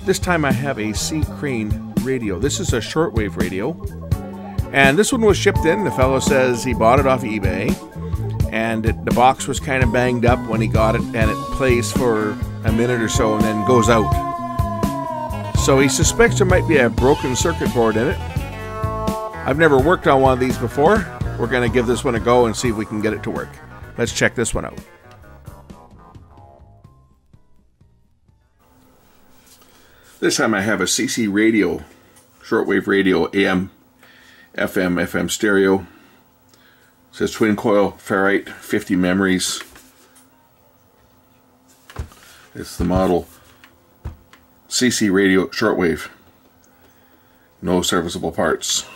This time I have a C.Crane radio. This is a shortwave radio. And this one was shipped in. The fellow says he bought it off eBay. And the box was kind of banged up when he got it. And it plays for a minute or so and then goes out. So he suspects there might be a broken circuit board in it. I've never worked on one of these before. We're going to give this one a go and see if we can get it to work. Let's check this one out. This time I have a CC radio, shortwave radio, AM, FM stereo. It says twin coil ferrite, 50 memories. It's the model CC radio shortwave. No serviceable parts.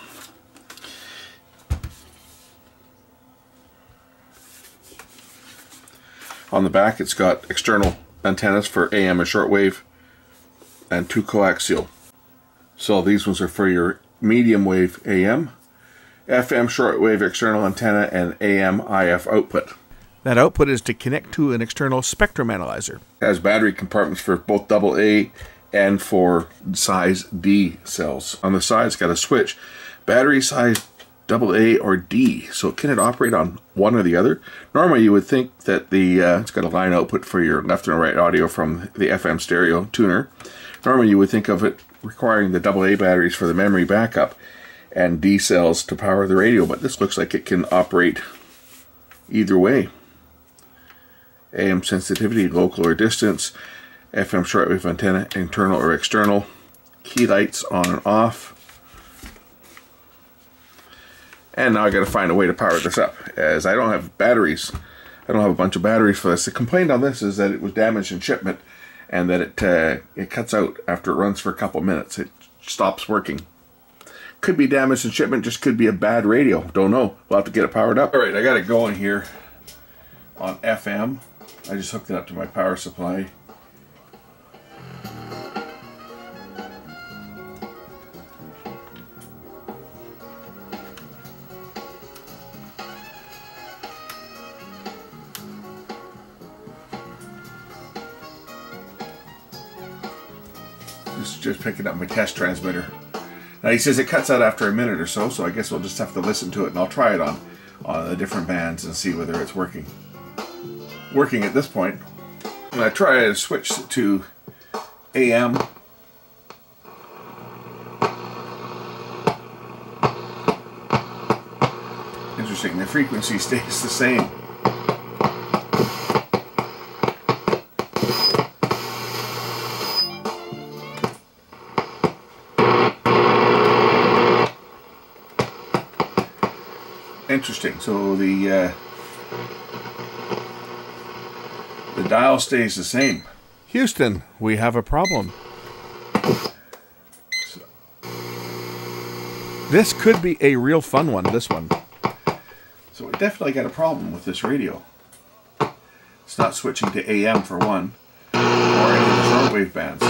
On the back it's got external antennas for AM and shortwave and 2 coaxial. So these ones are for your medium wave AM, FM shortwave external antenna, and AM IF output. That output is to connect to an external spectrum analyzer. It has battery compartments for both AA and for size D cells. On the side it's got a switch, battery size AA or D, so can it operate on one or the other? Normally you would think that it's got a line output for your left and right audio from the FM stereo tuner. Normally you would think of it requiring the AA batteries for the memory backup and D cells to power the radio, but this looks like it can operate either way. AM sensitivity, local or distance, FM shortwave antenna, internal or external, key lights on and off. And now I got to find a way to power this up, as I don't have batteries. I don't have a bunch of batteries for this. The complaint on this is that it was damaged in shipment and that it cuts out after it runs for a couple minutes. It stops working. Could be damaged in shipment, just could be a bad radio. Don't know. We'll have to get it powered up. Alright, I got it going here on FM. I just hooked it up to my power supply. Just picking up my test transmitter. Now he says it cuts out after a minute or so, so I guess we'll just have to listen to it, and I'll try it on the different bands and see whether it's working. Working at this point. I'm going to try to switch to AM. Interesting, the frequency stays the same. Interesting. So the dial stays the same. Houston, we have a problem. So, this could be a real fun one, this one. So we definitely got a problem with this radio. It's not switching to AM for one, or any of the shortwave bands.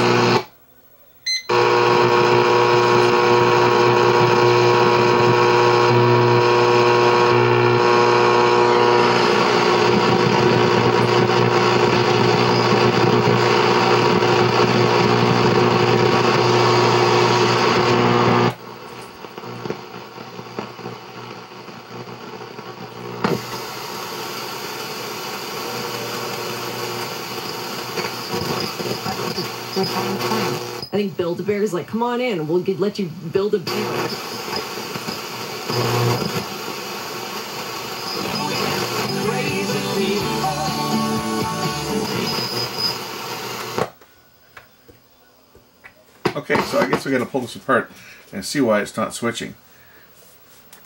I think Build-A-Bear's like, come on in, we'll let you build a bear. Okay, so I guess we got to pull this apart and see why it's not switching.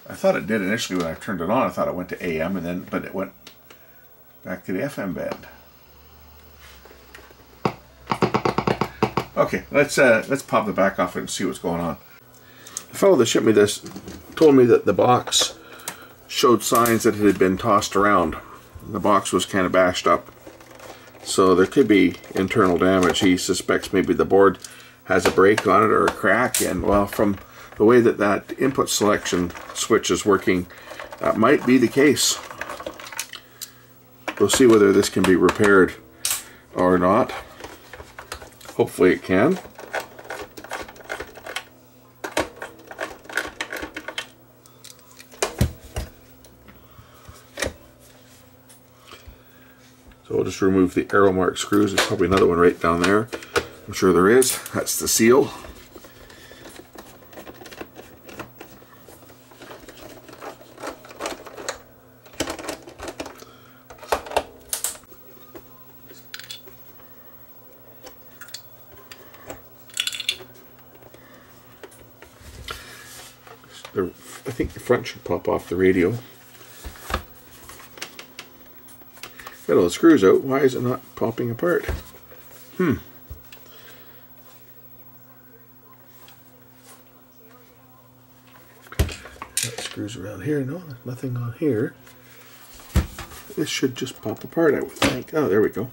I thought it did initially when I turned it on. I thought it went to AM, and then but it went back to the FM band. Okay, let's pop the back off it and see what's going on. The fellow that shipped me this told me that the box showed signs that it had been tossed around. The box was kind of bashed up, so there could be internal damage. He suspects maybe the board has a break on it or a crack, and well, from the way that that input selection switch is working, that might be the case. We'll see whether this can be repaired or not. Hopefully it can. we'll just remove the arrow mark screws. There's probably another one right down there. I'm sure there is. That's the seal. I think the front should pop off the radio. Got all the screws out. Why is it not popping apart? That screws around here. No, there's nothing on here. This should just pop apart, I would think. Oh, there we go.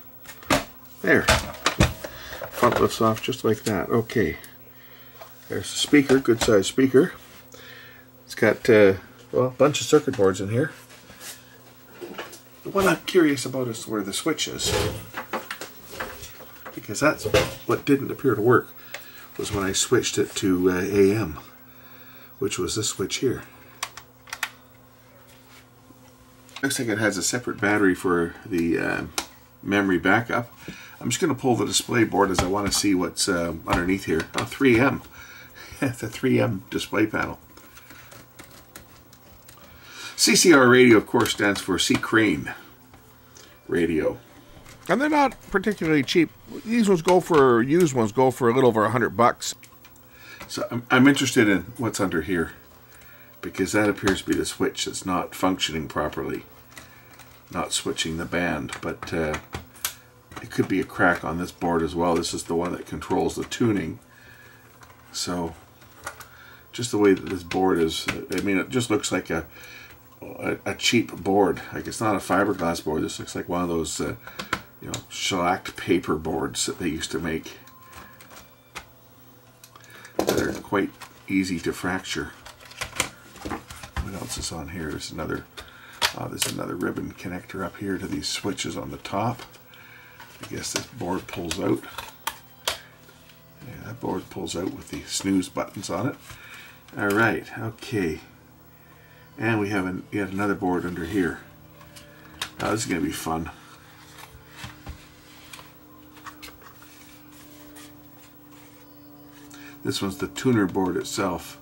There. Front lifts off just like that. Okay. There's the speaker, good sized speaker. It's got well, a bunch of circuit boards in here. The one I'm curious about is where the switch is, because that's what didn't appear to work, was when I switched it to AM, which was this switch here. Looks like it has a separate battery for the memory backup. I'm just going to pull the display board as I want to see what's underneath here. Oh, 3M. It's a 3M display panel. CCR radio, of course, stands for C.Crane radio. And they're not particularly cheap. These ones go for, used ones go for a little over $100. So I'm interested in what's under here, because that appears to be the switch that's not functioning properly. Not switching the band, but it could be a crack on this board as well. This is the one that controls the tuning. So, just the way that this board is, I mean, it just looks like a cheap board. Like, it's not a fiberglass board. This looks like one of those, you know, shellacked paper boards that they used to make. They're quite easy to fracture. What else is on here? There's another ribbon connector up here to these switches on the top. I guess this board pulls out. Yeah, that board pulls out with the snooze buttons on it. Alright, okay. And we have yet another board under here. Now this is going to be fun. This one's the tuner board itself.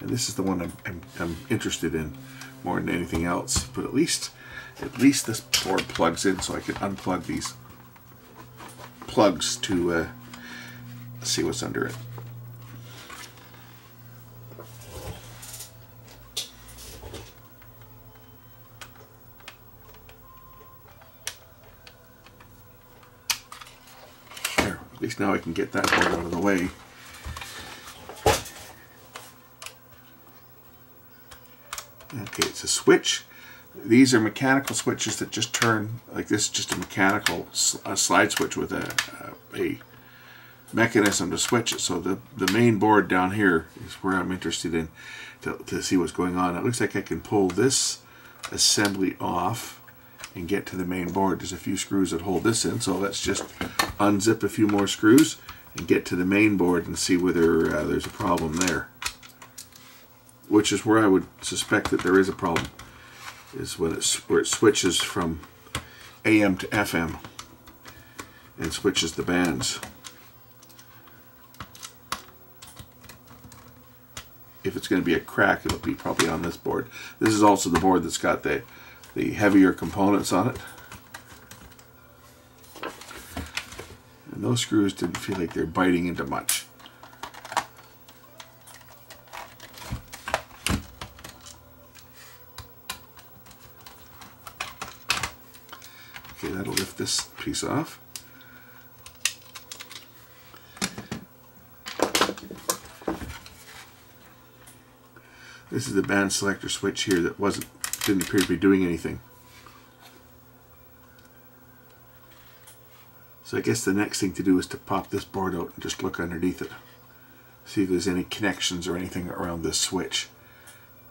And this is the one I'm interested in more than anything else. But at least this board plugs in, so I can unplug these plugs to see what's under it. There, at least now I can get that board out of the way. Okay, it's a switch. These are mechanical switches that just turn, like this is just a mechanical slide switch with a mechanism to switch it. So the main board down here is where I'm interested in to see what's going on. It looks like I can pull this assembly off and get to the main board. There's a few screws that hold this in, so let's just unzip a few more screws and get to the main board and see whether there's a problem there. Which is where I would suspect that there is a problem, is when where it switches from AM to FM and switches the bands. If it's going to be a crack, it'll be probably on this board. This is also the board that's got the heavier components on it. And those screws didn't feel like they're biting into much. Okay, that'll lift this piece off. This is the band selector switch here that didn't appear to be doing anything. So I guess the next thing to do is to pop this board out and just look underneath it. See if there's any connections or anything around this switch.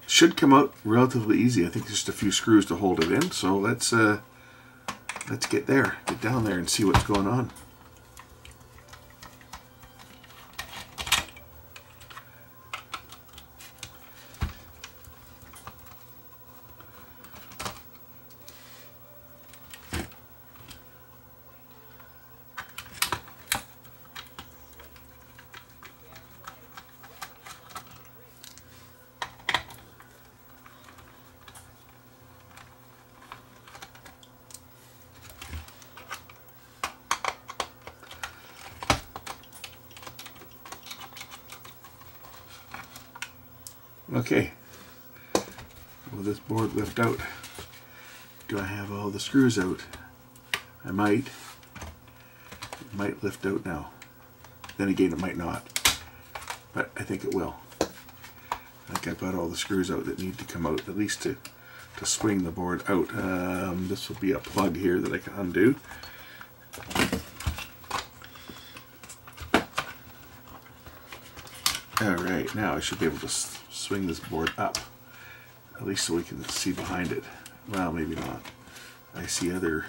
Should come out relatively easy. I think there's just a few screws to hold it in. So let's get down there and see what's going on. Okay. Will this board lift out? Do I have all the screws out? I might. It might lift out now. Then again, it might not. But I think it will. I think I've got all the screws out that need to come out, at least to swing the board out. This will be a plug here that I can undo. Alright, now I should be able to swing this board up, at least so we can see behind it. Well, maybe not. I see other...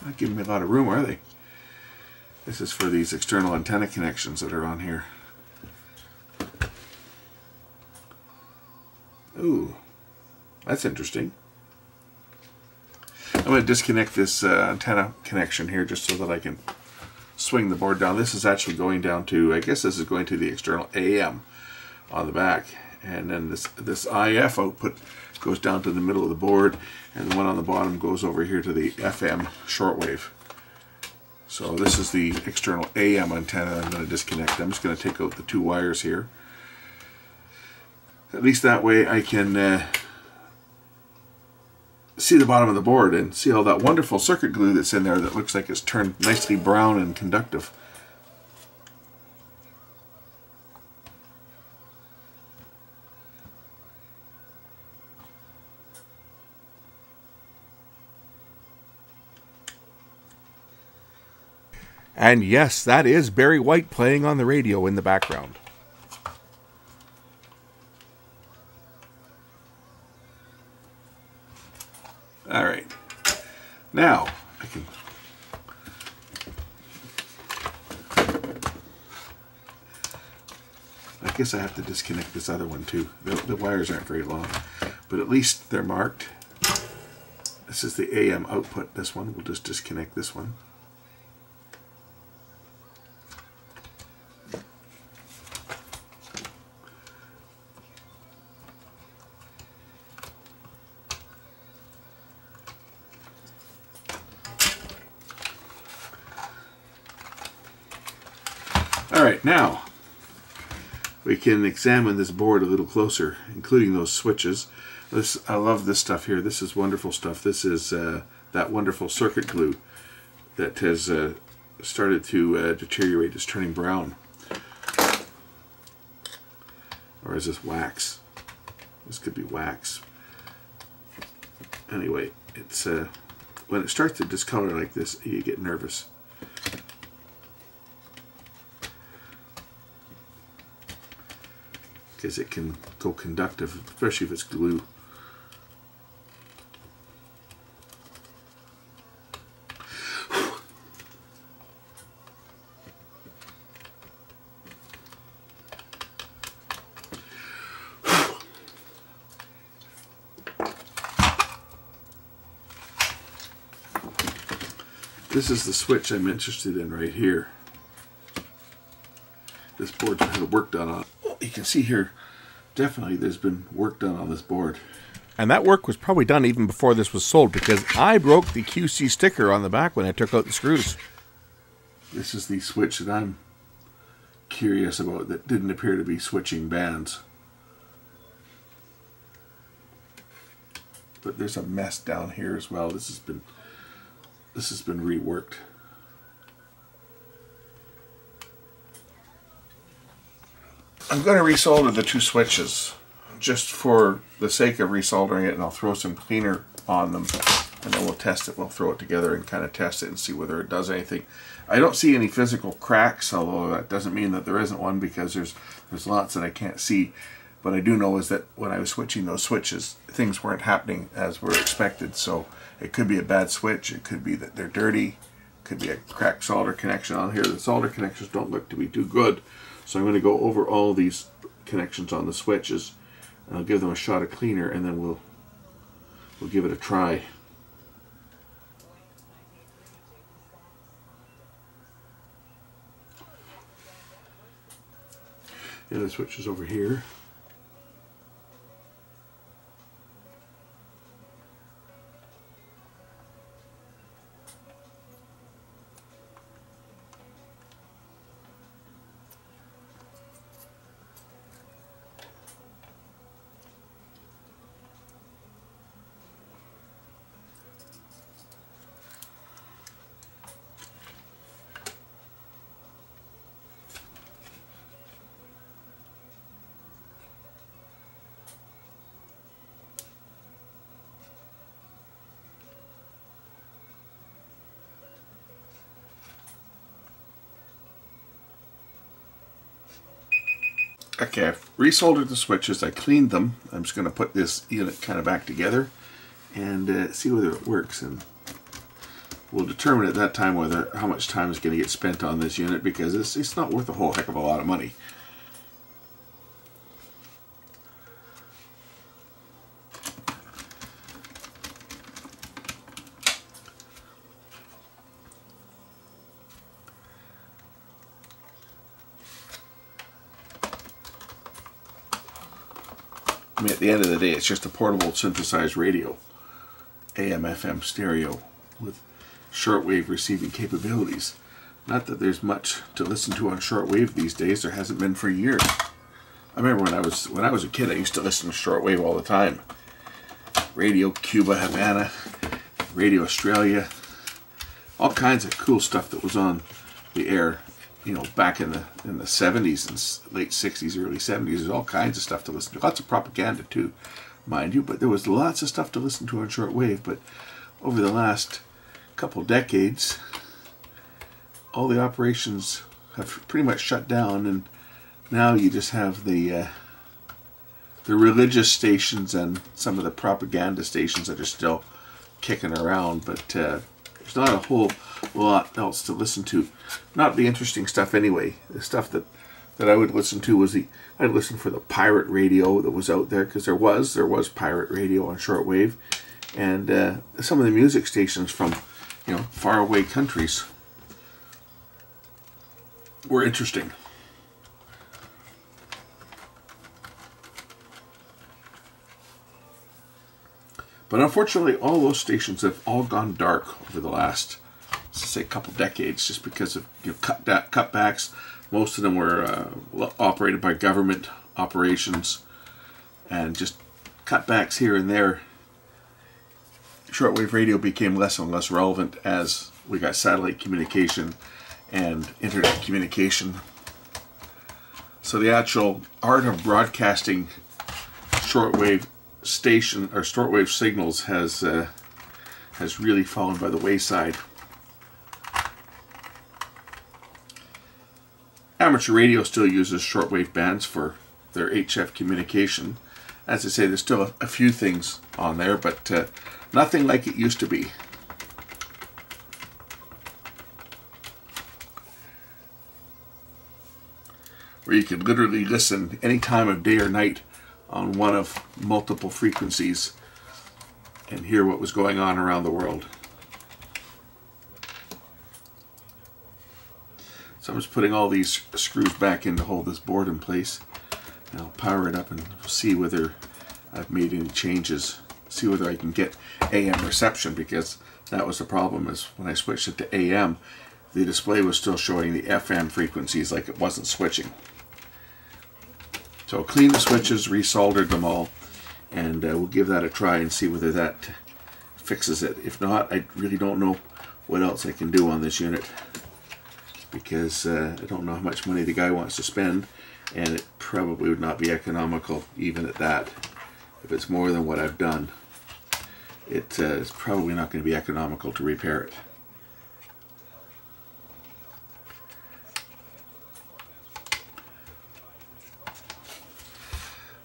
Not giving me a lot of room, are they? This is for these external antenna connections that are on here. Ooh, that's interesting. I'm going to disconnect this antenna connection here just so that I can swing the board down. This is actually going down to, I guess this is going to the external AM on the back. And then this IF output goes down to the middle of the board, and the one on the bottom goes over here to the FM shortwave. So this is the external AM antenna I'm going to disconnect. I'm just going to take out the two wires here. At least that way I can see the bottom of the board and see all that wonderful circuit glue that's in there that looks like it's turned nicely brown and conductive. And yes, that is Barry White playing on the radio in the background. All right, now I can I guess I have to disconnect this other one too. The wires aren't very long, but at least they're marked. This is the AM output, this one. We'll just disconnect this one. Alright, now we can examine this board a little closer, including those switches. I love this stuff here. This is wonderful stuff. This is that wonderful circuit glue that has started to deteriorate. It's turning brown. Or is this wax? This could be wax. Anyway, it's when it starts to discolor like this, you get nervous. Because it can go conductive, especially if it's glue. This is the switch I'm interested in right here. This board's had work done on it. You can see here, definitely there's been work done on this board. And that work was probably done even before this was sold, because I broke the QC sticker on the back when I took out the screws. This is the switch that I'm curious about that didn't appear to be switching bands. But there's a mess down here as well. This has been reworked. I'm going to resolder the two switches just for the sake of resoldering it, and I'll throw some cleaner on them and then we'll test it. We'll throw it together and kind of test it and see whether it does anything. I don't see any physical cracks, although that doesn't mean that there isn't one, because there's lots that I can't see. But I do know is that when I was switching those switches, things weren't happening as were expected. So it could be a bad switch, it could be that they're dirty, it could be a cracked solder connection on here. The solder connections don't look to be too good. So I'm going to go over all these connections on the switches, and I'll give them a shot of cleaner, and then we'll give it a try. The other switch is over here. Okay, I've resoldered the switches. I cleaned them. I'm just going to put this unit kind of back together and see whether it works. And we'll determine at that time how much time is going to get spent on this unit, because it's not worth a whole heck of a lot of money. I mean, at the end of the day, it's just a portable synthesized radio, AM/FM stereo with shortwave receiving capabilities. Not that there's much to listen to on shortwave these days. There hasn't been for years. I remember when I was a kid, I used to listen to shortwave all the time. Radio Cuba Havana, Radio Australia, all kinds of cool stuff that was on the air. You know, back in the 70s and late 60s, early 70s, there's all kinds of stuff to listen to. Lots of propaganda too, mind you, but there was lots of stuff to listen to on shortwave. But over the last couple decades, all the operations have pretty much shut down, and now you just have the religious stations and some of the propaganda stations that are still kicking around, but there's not a whole lot else to listen to. Not the interesting stuff anyway. The stuff that I would listen to was I'd listen for the pirate radio that was out there, because there was pirate radio on shortwave, and some of the music stations from, you know, faraway countries were interesting. But unfortunately, all those stations have all gone dark over the last, let's say, couple decades, just because of, you know, cutbacks. Most of them were operated by government operations, and just cutbacks here and there. Shortwave radio became less and less relevant as we got satellite communication and internet communication. So the actual art of broadcasting shortwave station or shortwave signals has really fallen by the wayside. Amateur radio still uses shortwave bands for their HF communication. As I say, there's still a few things on there, but nothing like it used to be. Where you could literally listen any time of day or night on one of multiple frequencies and hear what was going on around the world. So I'm just putting all these screws back in to hold this board in place. And I'll power it up and see whether I've made any changes. See whether I can get AM reception, because that was the problem, is when I switched it to AM, the display was still showing the FM frequencies like it wasn't switching. So clean the switches, resoldered them all, and we'll give that a try and see whether that fixes it. If not, I really don't know what else I can do on this unit, because I don't know how much money the guy wants to spend, and it probably would not be economical even at that. If it's more than what I've done, it's probably not going to be economical to repair it.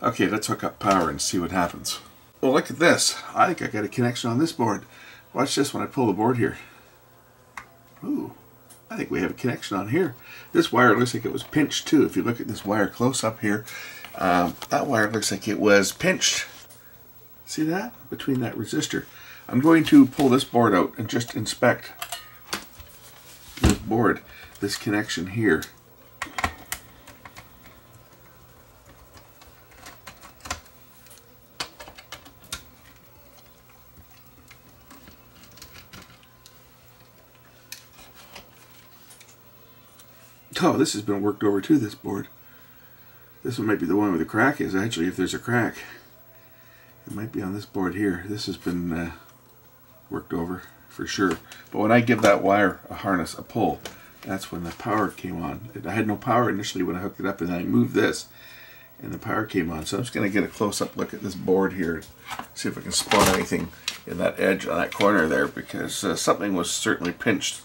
Okay, let's hook up power and see what happens. Well, look at this. I think I got a connection on this board. Watch this when I pull the board here. Ooh, I think we have a connection on here. This wire looks like it was pinched too. If you look at this wire close up here, that wire looks like it was pinched. See that? Between that resistor. I'm going to pull this board out and just inspect this board, this connection here. Oh, this has been worked over too, this board. This one might be the one where the crack is, actually, if there's a crack. It might be on this board here. This has been worked over for sure. But when I give that wire a harness a pull, that's when the power came on. I had no power initially when I hooked it up, and then I moved this and the power came on. So I'm just going to get a close-up look at this board here, see if I can spot anything in that edge on that corner there, because something was certainly pinched.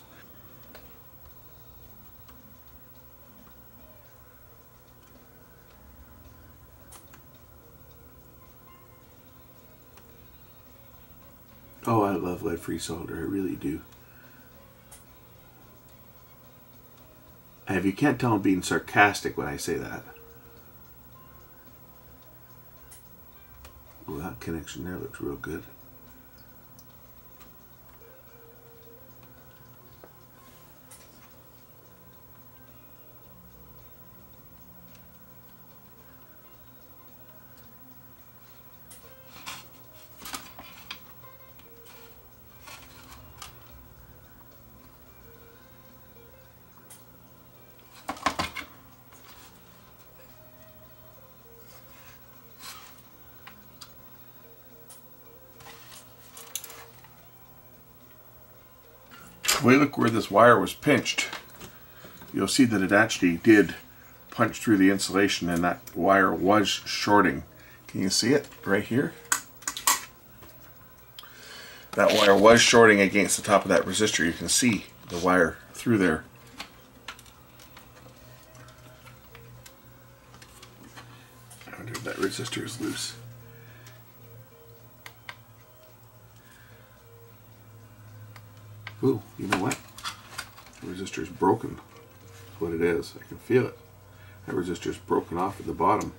Oh, I love lead-free solder, I really do. And if you can't tell, I'm being sarcastic when I say that. Well, that connection there looks real good. If we look where this wire was pinched, you'll see that it actually did punch through the insulation, and that wire was shorting. Can you see it right here? That wire was shorting against the top of that resistor. You can see the wire through there. I wonder if that resistor is loose. Ooh, you know what? The resistor is broken. That's what it is. I can feel it. That resistor is broken off at the bottom.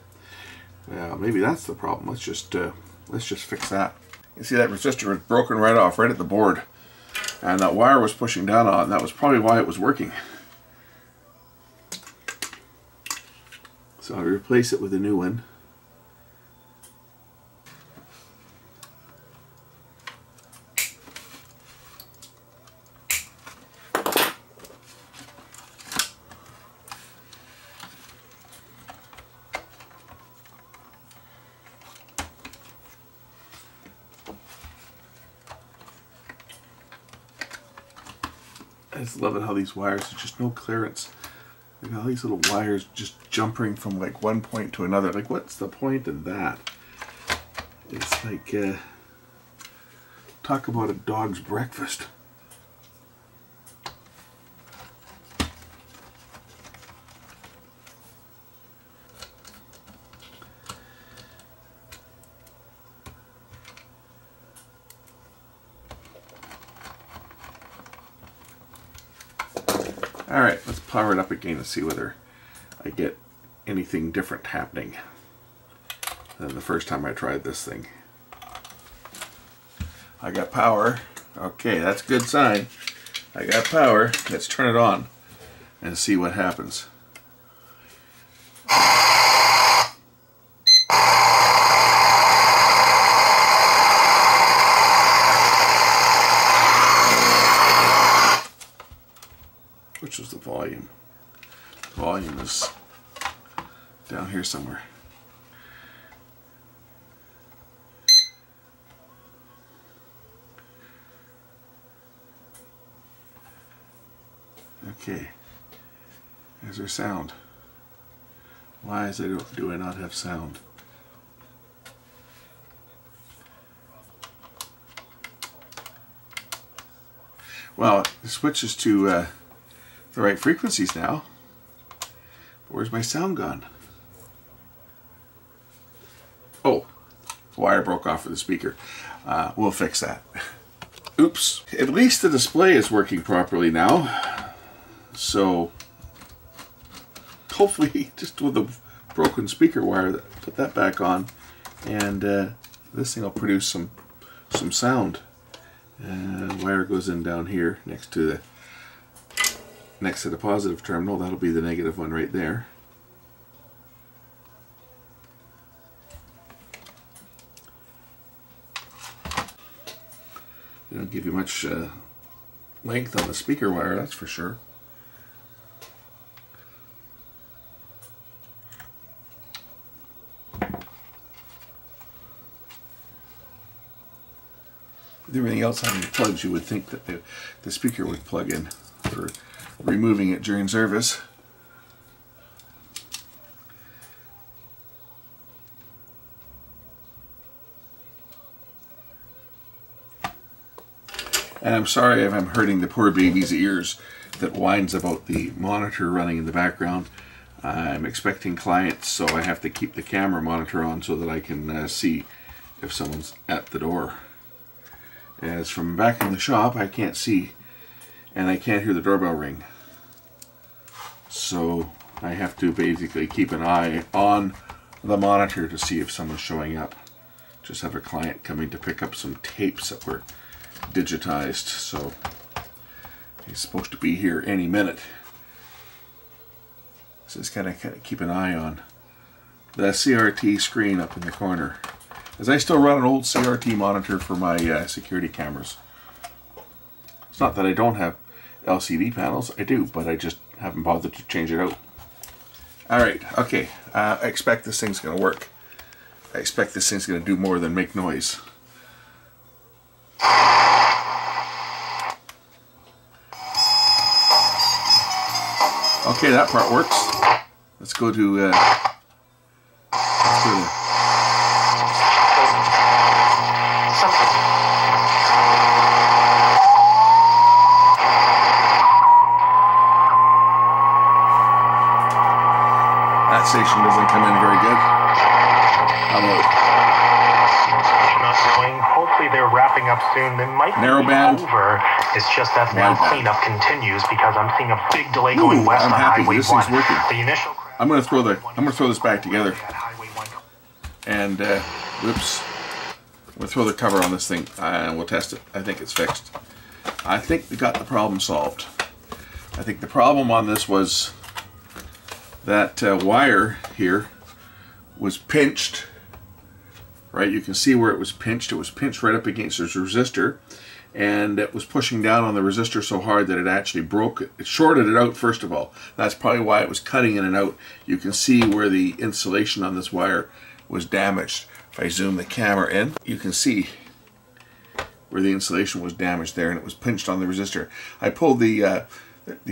Maybe that's the problem. Let's just fix that. You see that resistor was broken right off, right at the board, and that wire was pushing down on it. And that was probably why it was working. So I'll replace it with a new one. I just love it how these wires, there's just no clearance. Look at all these little wires just jumping from like one point to another. Like, what's the point of that? It's like, talk about a dog's breakfast. Alright, let's power it up again and see whether I get anything different happening than the first time I tried this thing. I got power. Okay, that's a good sign. I got power. Let's turn it on and see what happens. Which was the volume? The volume is down here somewhere. Okay, there's our sound. Why do I not have sound? Well, it switches to the right frequencies now. Where's my sound gone? Oh, the wire broke off of the speaker. We'll fix that. Oops. At least the display is working properly now. So hopefully, just with the broken speaker wire, put that back on, and this thing will produce some sound. Wire goes in down here next to the positive terminal. That'll be the negative one right there. They don't give you much length on the speaker wire, that's for sure. With everything else having plugs, you would think that the speaker would plug in for removing it during service. And I'm sorry if I'm hurting the poor baby's ears that whines about the monitor running in the background. I'm expecting clients, so I have to keep the camera monitor on so that I can see if someone's at the door. as from back in the shop I can't see and I can't hear the doorbell ring. So I have to basically keep an eye on the monitor to see if someone's showing up. Just have a client coming to pick up some tapes that were digitized, so he's supposed to be here any minute. So just kind of keep an eye on the CRT screen up in the corner, as I still run an old CRT monitor for my security cameras. It's not that I don't have LCD panels, I do, but I just haven't bothered to change it out. Alright, okay, I expect this thing's going to work. I expect this thing's going to do more than make noise. Okay, that part works. Let's go to that station doesn't come in very good. How about not knowing? Hopefully they're wrapping up soon. They might narrowband over. It's just that now cleanup continues because I'm seeing a big delay going west on Highway 1. This thing's working. The initial I'm gonna throw this back together. And whoops. We'll throw the cover on this thing and we'll test it. I think it's fixed. I think we got the problem solved. I think the problem on this was that wire here was pinched. Right, you can see where it was pinched. It was pinched right up against this resistor, and it was pushing down on the resistor so hard that it actually broke it. It shorted it out, first of all. That's probably why it was cutting in and out. You can see where the insulation on this wire was damaged. If I zoom the camera in, you can see where the insulation was damaged there, and it was pinched on the resistor. I pulled the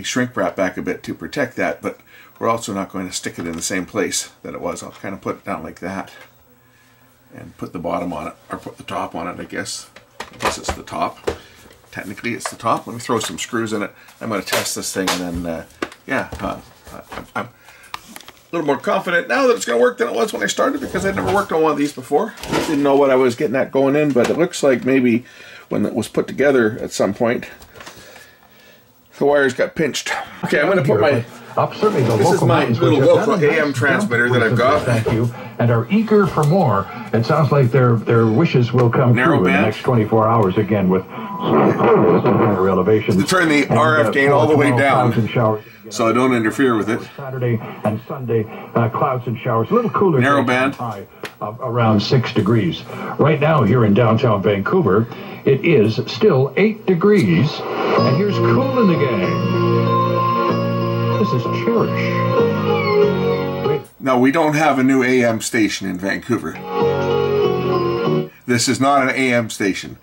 shrink wrap back a bit to protect that, but we're also not going to stick it in the same place that it was. I'll kind of put it down like that and put the bottom on it, or put the top on it, I guess. I guess it's the top. Technically it's the top. Let me throw some screws in it. I'm going to test this thing, and then I'm a little more confident now that it's going to work than it was when I started, because I'd never worked on one of these before. Didn't know what I was getting at going in, but it looks like maybe when it was put together at some point, the wires got pinched. Okay, I'm going to put my... This is my little local AM transmitter that I've got. Thank you, and are eager for more. It sounds like their wishes will come true in the next 24 hours again with higher elevations. To turn the RF gain all the way down, so I don't interfere with it. Saturday and Sunday, clouds and showers, a little cooler. Narrowband. High of around 6 degrees. Right now here in downtown Vancouver, it is still 8 degrees, and here's Cool in the Gang. This is Cherish. No, we don't have a new AM station in Vancouver. This is not an AM station.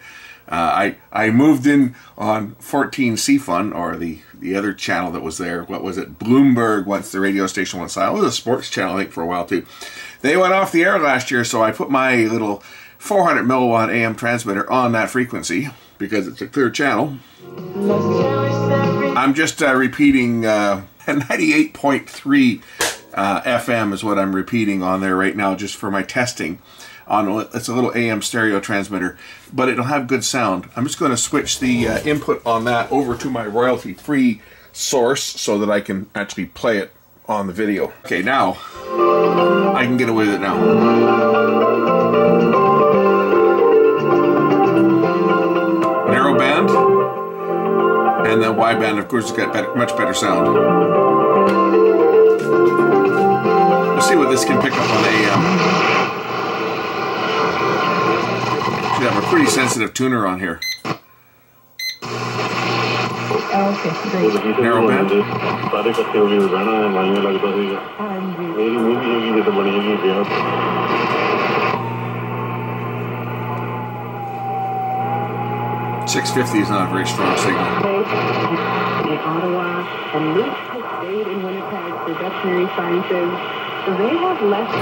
I moved in on 14 CFUN, or the other channel that was there. What was it? Bloomberg, once the radio station went silent. It was a sports channel, I think, for a while too. They went off the air last year, so I put my little 400 milliwatt AM transmitter on that frequency because it's a clear channel. I'm just repeating 98.3 FM is what I'm repeating on there right now, just for my testing. It's a little AM stereo transmitter, but it'll have good sound. I'm just going to switch the input on that over to my royalty-free source so that I can actually play it on the video. Okay, now I can get away with it now. Narrow band, and then wide band, of course, it's got much better sound. Let's see what this can pick up on AM. Should have a pretty sensitive tuner on here. Okay, great. Narrow band. 650 is not a very strong signal. In Ottawa, and Luke has stayed in Winnipeg for veterinary sciences, so they have less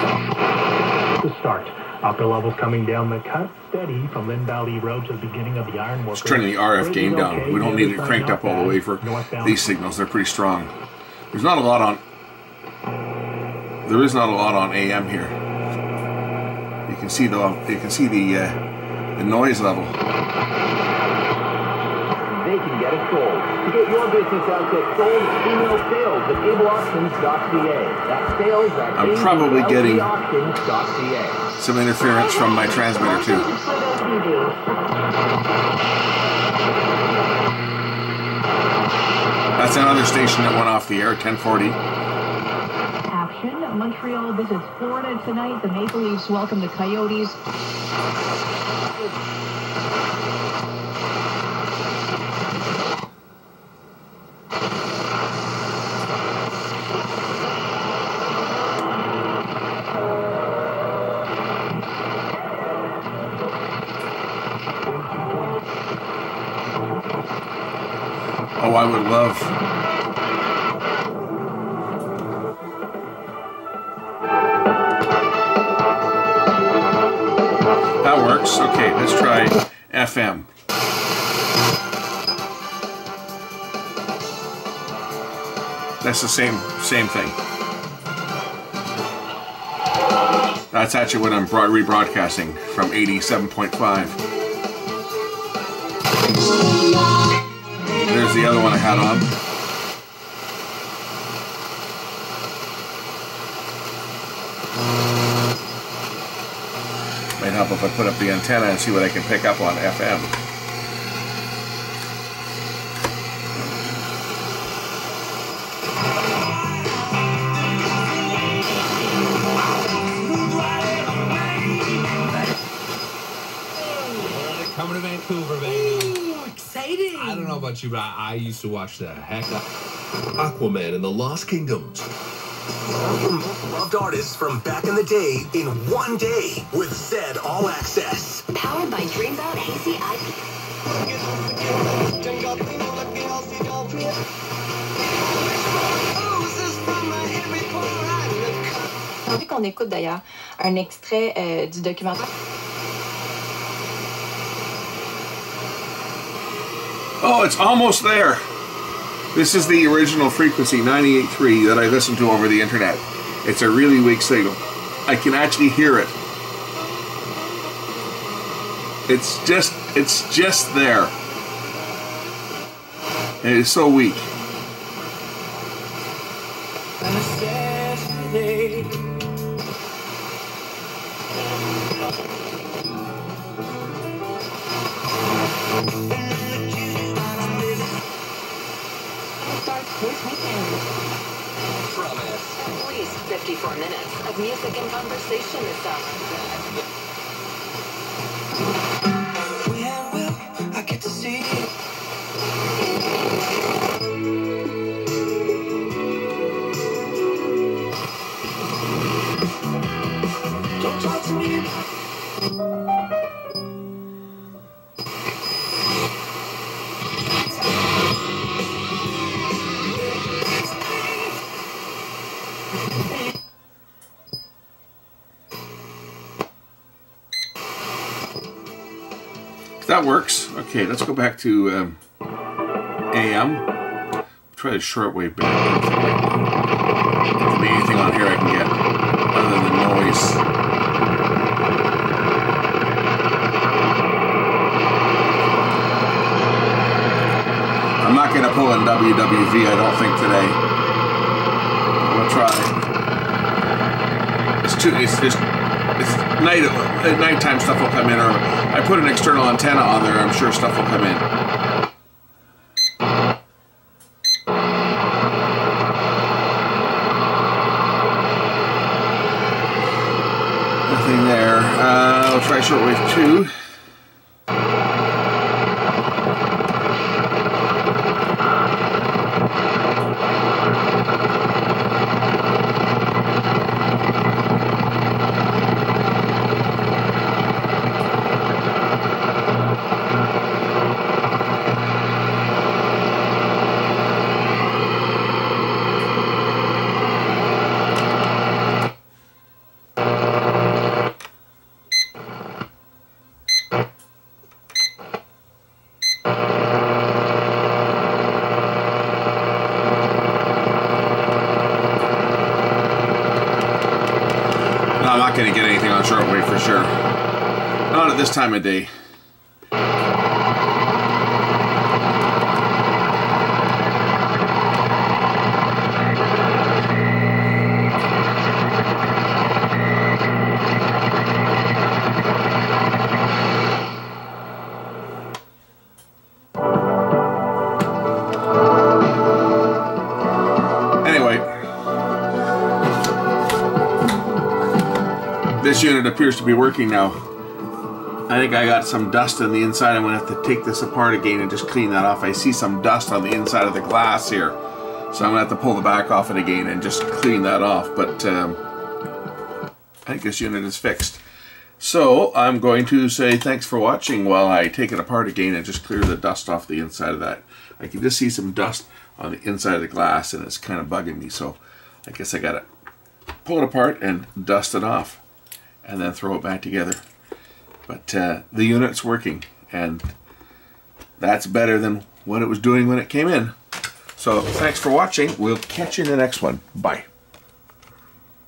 to start. Upper levels coming down the cut steady from Lynn Valley Road to the beginning of the Ironworkers. It's turning the RF gain down. We don't need it cranked up all the way for these signals. They're pretty strong. There's not a lot on. There is not a lot on AM here. You can see the noise level. they can get it sold. To get your business outfit sold, email sales@ableauctions.ca. That's sales@ableauctions.ca. I'm probably getting some interference from my transmitter too. That's another station that went off the air, 1040. Action. Montreal visits Florida tonight. The Maple Leafs welcome the Coyotes. Oh, I would love. That works. Okay, let's try FM. That's the same thing. That's actually what I'm rebroadcasting from 87.5. There's the other one I had on. Might help if I put up the antenna and see what I can pick up on FM. Coming to Vancouver, baby. Exciting! I don't know about you, but I used to watch the heck up Aquaman and the Lost Kingdoms. Loved artists from back in the day in one day with Zed All Access. Powered by Dreamboat Hazy IP. J'ai envie qu'on écoute d'ailleurs un extrait du documentaire. Oh, it's almost there. This is the original frequency, 98.3, that I listened to over the internet. It's a really weak signal. I can actually hear it. It's just there. And it is so weak. At least 54 minutes of music and conversation this summer. Where will I get to see you? Don't talk to me. That works. Okay, let's go back to AM. Try the shortwave band. There can be anything on here I can get other than the noise. I'm not going to pull in WWV, I don't think, today. We'll try. It's night. At nighttime stuff will come in, or I put an external antenna on there, I'm sure stuff will come in. Nothing there. I'll try shortwave 2. I'm not going to get anything on shortwave for sure. Not at this time of day. This unit appears to be working now. I think I got some dust on the inside. I'm going to have to take this apart again and just clean that off. I see some dust on the inside of the glass here. So I'm going to have to pull the back off it again and just clean that off. But I think this unit is fixed. So I'm going to say thanks for watching while I take it apart again and just clear the dust off the inside of that. I can just see some dust on the inside of the glass and it's kind of bugging me. So I guess I got to pull it apart and dust it off and then throw it back together. But the unit's working, and that's better than what it was doing when it came in. So thanks for watching. We'll catch you in the next one. Bye.